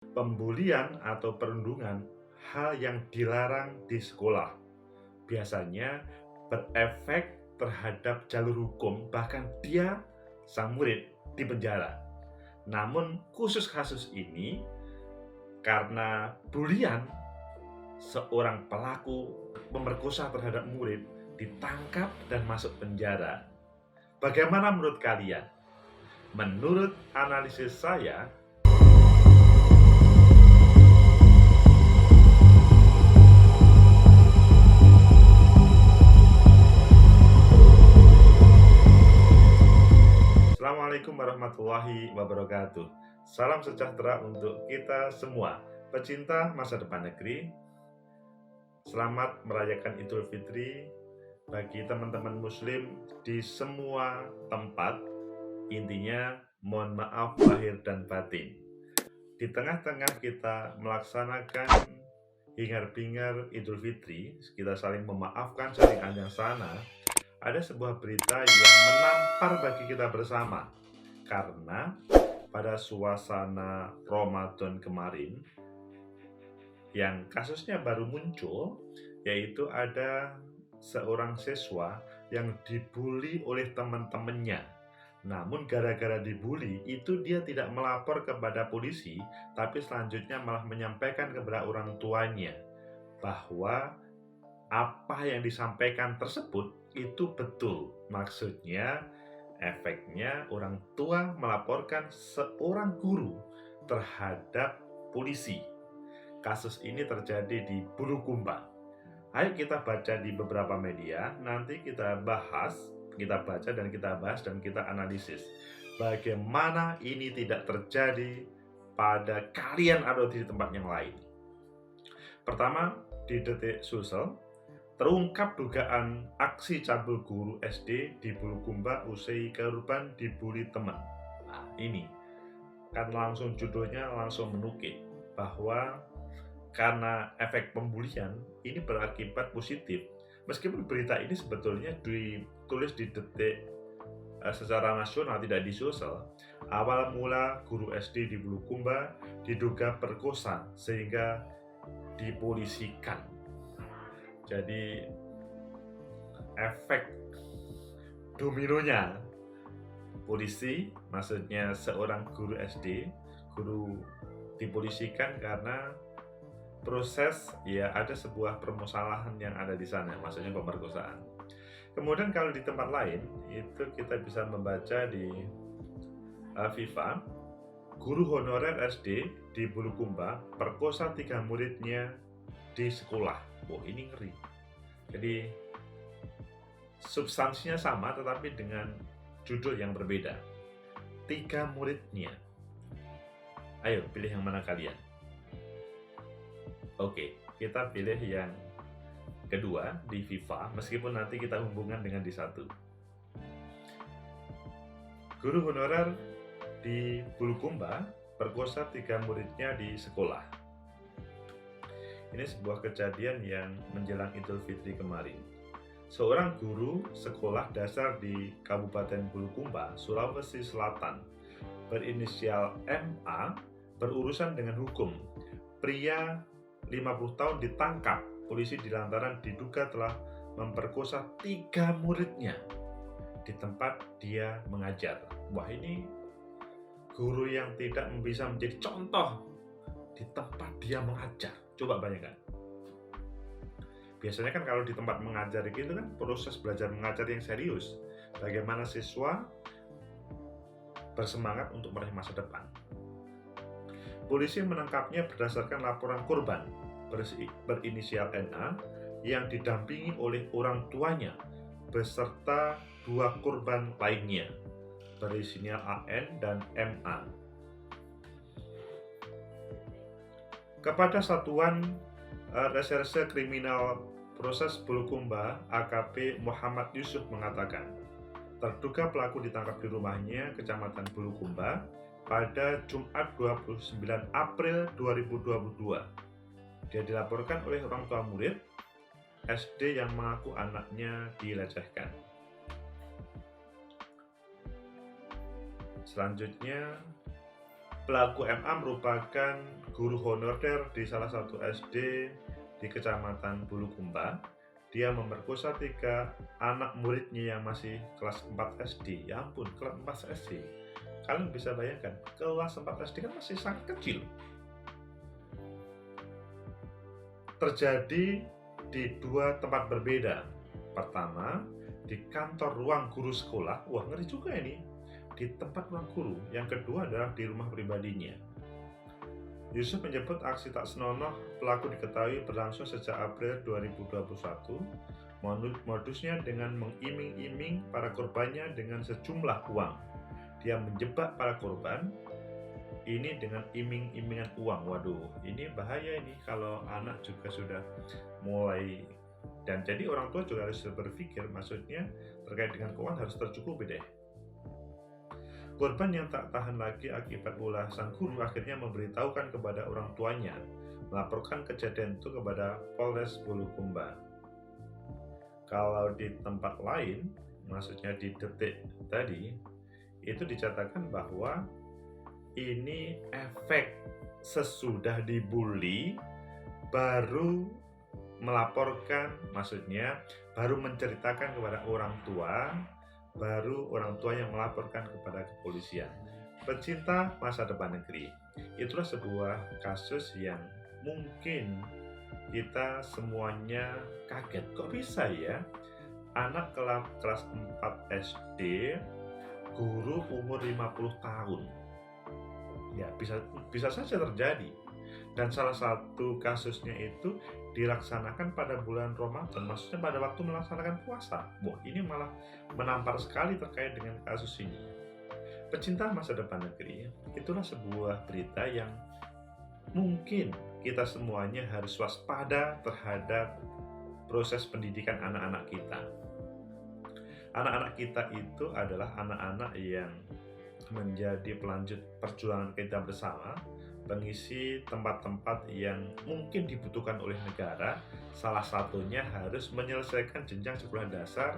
Pembulian atau perundungan hal yang dilarang di sekolah. Biasanya berefek terhadap jalur hukum, bahkan dia, sang murid, dipenjara. Namun khusus kasus ini, karena bulian, seorang pelaku pemerkosa terhadap murid ditangkap dan masuk penjara. Bagaimana menurut kalian? Menurut analisis saya, Assalamualaikum warahmatullahi wabarakatuh. Salam sejahtera untuk kita semua, pecinta masa depan negeri. Selamat merayakan Idul Fitri bagi teman-teman Muslim di semua tempat. Intinya, mohon maaf lahir dan batin. Di tengah-tengah kita melaksanakan hingar-bingar Idul Fitri, kita saling memaafkan, saling anjang sana. Ada sebuah berita yang menampar bagi kita bersama, karena pada suasana Ramadan kemarin yang kasusnya baru muncul, yaitu ada seorang siswa yang dibully oleh teman-temannya. Namun gara-gara dibully itu dia tidak melapor kepada polisi, tapi selanjutnya malah menyampaikan kepada orang tuanya bahwa apa yang disampaikan tersebut itu betul. Maksudnya, efeknya orang tua melaporkan seorang guru terhadap polisi. Kasus ini terjadi di Bulukumba. Ayo kita baca di beberapa media, nanti kita bahas, kita baca dan kita bahas dan kita analisis bagaimana ini tidak terjadi pada kalian atau di tempat yang lain. Pertama, di Detik Sosial, terungkap dugaan aksi cabul guru SD di Bulukumba usai korban dibully teman. Nah, ini kan langsung judulnya langsung menukik bahwa karena efek pembulian ini berakibat positif. Meskipun berita ini sebetulnya ditulis di Detik secara nasional, tidak di sosial. Awal mula guru SD di Bulukumba diduga perkosa sehingga dipolisikan. Jadi efek dominonya, polisi, maksudnya seorang guru SD, guru dipolisikan karena proses, ya ada sebuah permasalahan yang ada di sana, maksudnya pemerkosaan. Kemudian kalau di tempat lain, itu kita bisa membaca di FIFA, guru honorer SD di Bulukumba perkosa 3 muridnya di sekolah. Oh, ini ngeri. Jadi substansinya sama tetapi dengan judul yang berbeda. 3 muridnya. Ayo pilih yang mana kalian? Oke, kita pilih yang kedua di FIFA, meskipun nanti kita hubungkan dengan di satu. Guru honorer di Bulukumba perkosa 3 muridnya di sekolah. Ini sebuah kejadian yang menjelang Idul Fitri kemarin. Seorang guru sekolah dasar di Kabupaten Bulukumba, Sulawesi Selatan, berinisial MA, berurusan dengan hukum. Pria 50 tahun ditangkap polisi dilantaran diduga telah memperkosa 3 muridnya di tempat dia mengajar. Wah, ini guru yang tidak bisa menjadi contoh di tempat dia mengajar. Coba bayangkan. Biasanya kan kalau di tempat mengajar itu kan proses belajar mengajar yang serius. Bagaimana siswa bersemangat untuk meraih masa depan. Polisi menangkapnya berdasarkan laporan korban berinisial NA yang didampingi oleh orang tuanya beserta 2 korban lainnya berinisial AN dan MA. Kepada Satuan Reserse Kriminal Proses Bulukumba, AKP Muhammad Yusuf mengatakan, terduga pelaku ditangkap di rumahnya Kecamatan Bulukumba pada Jumat 29 April 2022. Dia dilaporkan oleh orang tua murid SD yang mengaku anaknya dilecehkan. Selanjutnya, Pelaku MA merupakan guru honorer di salah satu SD di Kecamatan Bulukumba. Dia memerkosa 3 anak muridnya yang masih kelas 4 SD. Ya ampun, kelas 4 SD. Kalian bisa bayangkan, kelas 4 SD kan masih sangat kecil. Terjadi di 2 tempat berbeda. Pertama, di kantor ruang guru sekolah. Wah, ngeri juga ini. Di tempat ruang guru. Yang kedua adalah di rumah pribadinya. Yusuf menyebut aksi tak senonoh pelaku diketahui berlangsung sejak April 2021. Modusnya dengan mengiming-iming para korbannya dengan sejumlah uang. Dia menjebak para korban ini dengan iming-imingan uang. Waduh, ini bahaya ini kalau anak juga sudah mulai. Dan jadi orang tua juga harus berpikir, maksudnya terkait dengan keuangan harus tercukupi deh. Korban yang tak tahan lagi akibat ulah sang guru akhirnya memberitahukan kepada orang tuanya, melaporkan kejadian itu kepada Polres Bulukumba. Kalau di tempat lain, maksudnya di Detik tadi, itu dicatatkan bahwa ini efek sesudah dibully baru melaporkan, maksudnya baru menceritakan kepada orang tua, baru orang tua yang melaporkan kepada kepolisian. Pecinta masa depan negeri, itulah sebuah kasus yang mungkin kita semuanya kaget. Kok bisa ya anak kelas 4 SD, guru umur 50 tahun? Ya, bisa saja terjadi. Dan salah satu kasusnya itu dilaksanakan pada bulan Ramadan, maksudnya pada waktu melaksanakan puasa. Wah, ini malah menampar sekali terkait dengan kasus ini. Pecinta masa depan negeri, itulah sebuah berita yang mungkin kita semuanya harus waspada terhadap proses pendidikan anak-anak kita. Anak-anak kita itu adalah anak-anak yang menjadi pelanjut perjuangan kita bersama, pengisi tempat-tempat yang mungkin dibutuhkan oleh negara. Salah satunya harus menyelesaikan jenjang sekolah dasar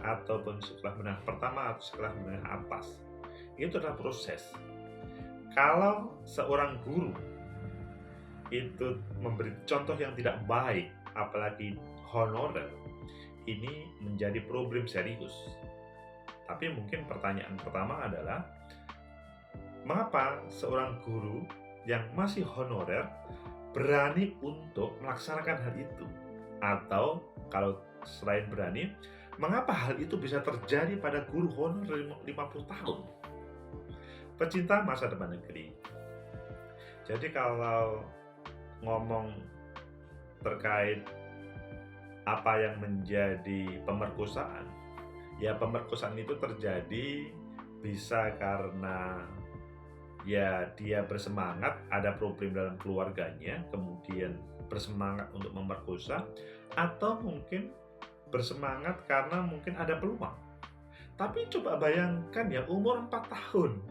ataupun sekolah menengah pertama atau sekolah menengah atas. Itu adalah proses. Kalau seorang guru itu memberi contoh yang tidak baik, apalagi honorer, ini menjadi problem serius. Tapi mungkin pertanyaan pertama adalah, mengapa seorang guru yang masih honorer berani untuk melaksanakan hal itu? Atau kalau selain berani, mengapa hal itu bisa terjadi pada guru honorer 50 tahun? Pecinta masa depan negeri. Jadi kalau ngomong terkait apa yang menjadi pemerkosaan, ya pemerkosaan itu terjadi bisa karena ya dia bersemangat, ada problem dalam keluarganya, kemudian bersemangat untuk memerkosa, atau mungkin bersemangat karena mungkin ada peluang. Tapi coba bayangkan ya, umur 4 tahun.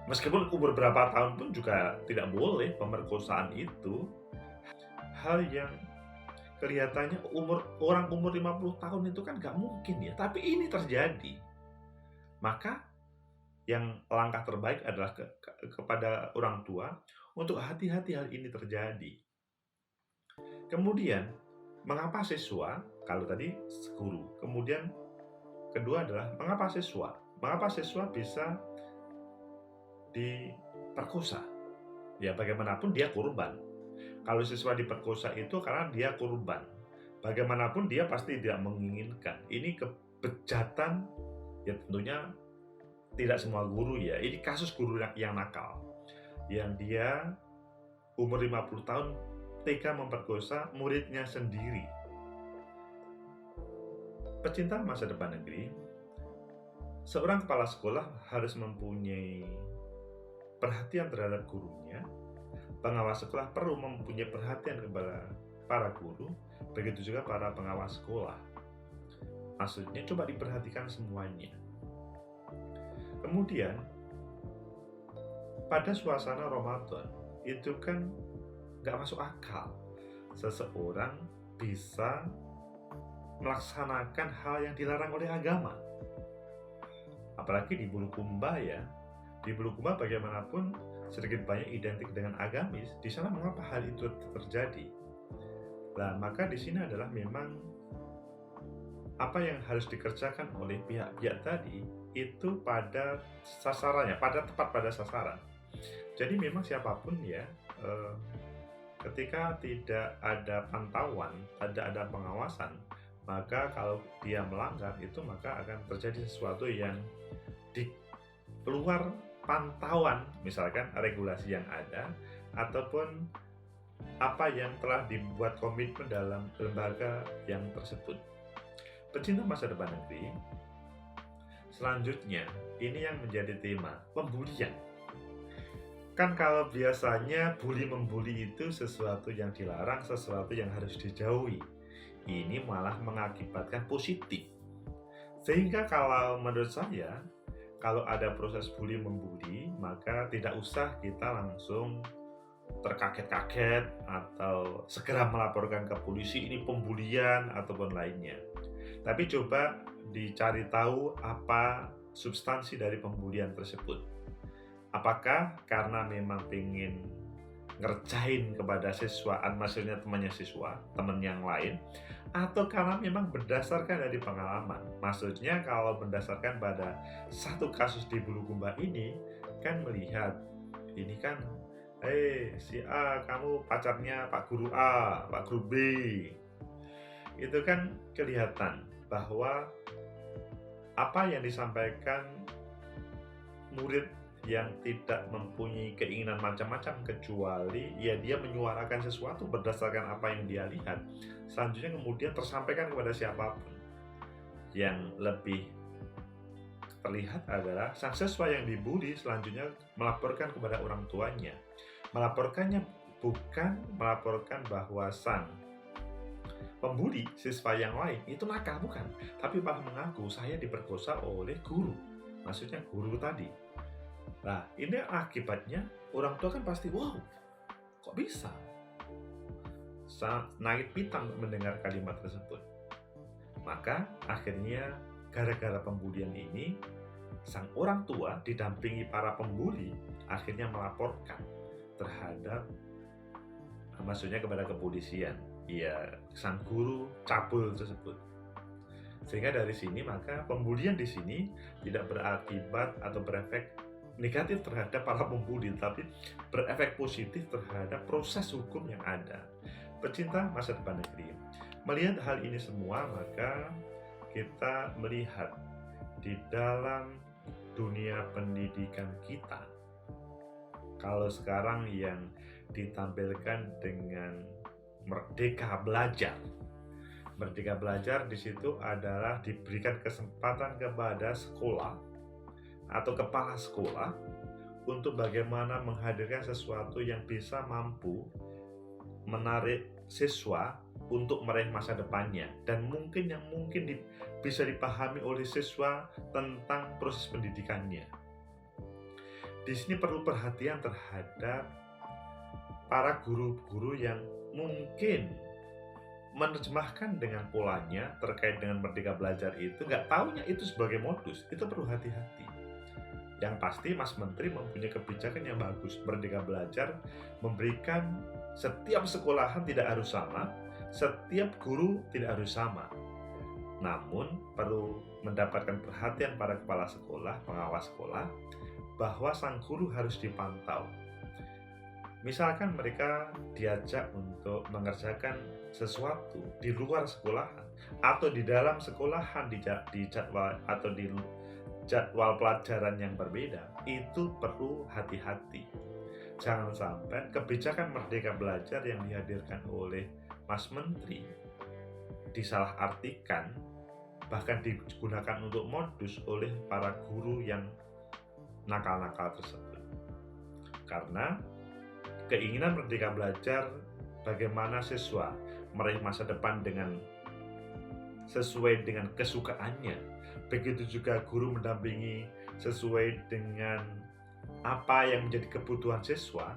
Meskipun umur berapa tahun pun juga tidak boleh pemerkosaan itu. Hal yang kelihatannya orang umur 50 tahun itu kan gak mungkin ya, tapi ini terjadi. Maka yang langkah terbaik adalah kepada orang tua untuk hati-hati hal ini terjadi. Kemudian, mengapa siswa, kalau tadi guru, kemudian kedua adalah mengapa siswa bisa diperkosa? Ya bagaimanapun dia korban. Kalau siswa diperkosa itu karena dia korban. Bagaimanapun dia pasti tidak menginginkan. Ini kebejatan, ya tentunya tidak semua guru ya. Ini kasus guru yang nakal. Yang dia umur 50 tahun tega memperkosa muridnya sendiri. Pecinta masa depan negeri, seorang kepala sekolah harus mempunyai perhatian terhadap gurunya. Pengawas sekolah perlu mempunyai perhatian kepada para guru, begitu juga para pengawas sekolah. Maksudnya coba diperhatikan semuanya. Kemudian pada suasana Ramadan itu kan gak masuk akal seseorang bisa melaksanakan hal yang dilarang oleh agama. Apalagi di Bulukumba ya. Di Bulukumba bagaimanapun sedikit banyak identik dengan agamis, di sana mengapa hal itu terjadi? Nah, maka di sini adalah memang apa yang harus dikerjakan oleh pihak-pihak tadi itu pada sasarannya, tepat pada sasaran. Jadi memang siapapun ya, ketika tidak ada pantauan, tidak ada pengawasan, maka kalau dia melanggar itu maka akan terjadi sesuatu yang di luar pantauan, misalkan regulasi yang ada ataupun apa yang telah dibuat komitmen dalam lembaga yang tersebut. Pecinta masa depan negeri, selanjutnya ini yang menjadi tema, pembulian. Kan kalau biasanya bully-membuli itu sesuatu yang dilarang, sesuatu yang harus dijauhi. Ini malah mengakibatkan positif. Sehingga kalau menurut saya, kalau ada proses bully-membuli, maka tidak usah kita langsung terkaget-kaget atau segera melaporkan ke polisi ini pembulian ataupun lainnya. Tapi coba dicari tahu apa substansi dari pembulian tersebut. Apakah karena memang pengen ngerjain kepada siswa, maksudnya temannya siswa, teman yang lain, atau karena memang berdasarkan dari pengalaman. Maksudnya kalau berdasarkan pada satu kasus di Bulukumba ini, kan melihat, ini kan, si A, kamu pacarnya Pak Guru A, Pak Guru B. Itu kan kelihatan bahwa apa yang disampaikan murid yang tidak mempunyai keinginan macam-macam kecuali ya dia menyuarakan sesuatu berdasarkan apa yang dia lihat, selanjutnya kemudian tersampaikan kepada siapapun. Yang lebih terlihat adalah sang siswa yang dibully selanjutnya melaporkan kepada orang tuanya. Melaporkannya bukan melaporkan bahwa sang pembuli siswa yang lain itu nakal, bukan, tapi malah mengaku saya diperkosa oleh guru, maksudnya guru tadi. Nah, ini akibatnya orang tua kan pasti, wow, kok bisa? Sangat naik pitam mendengar kalimat tersebut. Maka akhirnya gara-gara pembulian ini, sang orang tua didampingi para pembuli akhirnya melaporkan terhadap, maksudnya kepada kepolisian, ya sang guru cabul tersebut. Sehingga dari sini maka pembulian di sini tidak berakibat atau berefek negatif terhadap para pembuli, tapi berefek positif terhadap proses hukum yang ada. Pecinta masa depan negeri, melihat hal ini semua, maka kita melihat di dalam dunia pendidikan kita, kalau sekarang yang ditampilkan dengan Merdeka Belajar. Merdeka Belajar di situ adalah diberikan kesempatan kepada sekolah atau kepala sekolah untuk bagaimana menghadirkan sesuatu yang bisa mampu menarik siswa untuk meraih masa depannya, dan mungkin bisa dipahami oleh siswa tentang proses pendidikannya. Di sini perlu perhatian terhadap para guru-guru yang mungkin menerjemahkan dengan polanya terkait dengan Merdeka Belajar itu, nggak taunya itu sebagai modus. Itu perlu hati-hati. Yang pasti Mas Menteri mempunyai kebijakan yang bagus. Merdeka Belajar memberikan setiap sekolahan tidak harus sama, setiap guru tidak harus sama. Namun perlu mendapatkan perhatian para kepala sekolah, pengawas sekolah, bahwa sang guru harus dipantau. Misalkan mereka diajak untuk mengerjakan sesuatu di luar sekolahan atau di dalam sekolahan di jadwal atau di jadwal pelajaran yang berbeda, itu perlu hati-hati. Jangan sampai kebijakan Merdeka Belajar yang dihadirkan oleh Mas Menteri disalahartikan, bahkan digunakan untuk modus oleh para guru yang nakal-nakal tersebut. Karena keinginan Merdeka Belajar bagaimana siswa meraih masa depan dengan sesuai dengan kesukaannya. Begitu juga guru mendampingi sesuai dengan apa yang menjadi kebutuhan siswa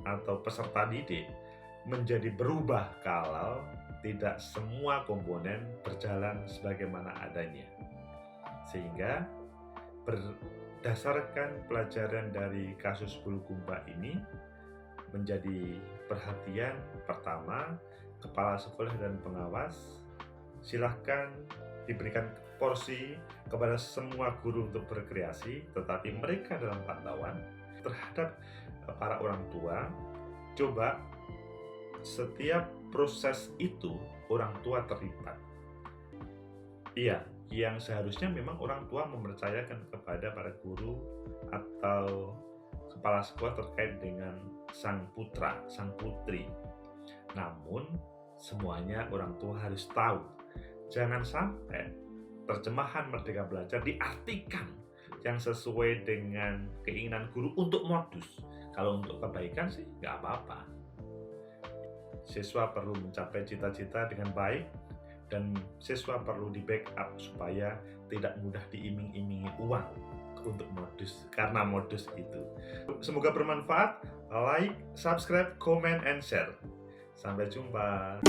atau peserta didik, menjadi berubah kalau tidak semua komponen berjalan sebagaimana adanya. Sehingga Dasarkan pelajaran dari kasus Bulukumba ini menjadi perhatian pertama kepala sekolah dan pengawas. Silahkan diberikan porsi kepada semua guru untuk berkreasi, tetapi mereka dalam pantauan terhadap para orang tua. Coba setiap proses itu orang tua terlibat. Iya, yang seharusnya memang orang tua mempercayakan kepada para guru atau kepala sekolah terkait dengan sang putra, sang putri. Namun, semuanya orang tua harus tahu. Jangan sampai terjemahan Merdeka Belajar diartikan yang sesuai dengan keinginan guru untuk modus. Kalau untuk kebaikan sih nggak apa-apa. Siswa perlu mencapai cita-cita dengan baik, dan siswa perlu di backup supaya tidak mudah diiming-imingi uang untuk modus, karena modus itu. Semoga bermanfaat. Like, subscribe, comment, and share. Sampai jumpa.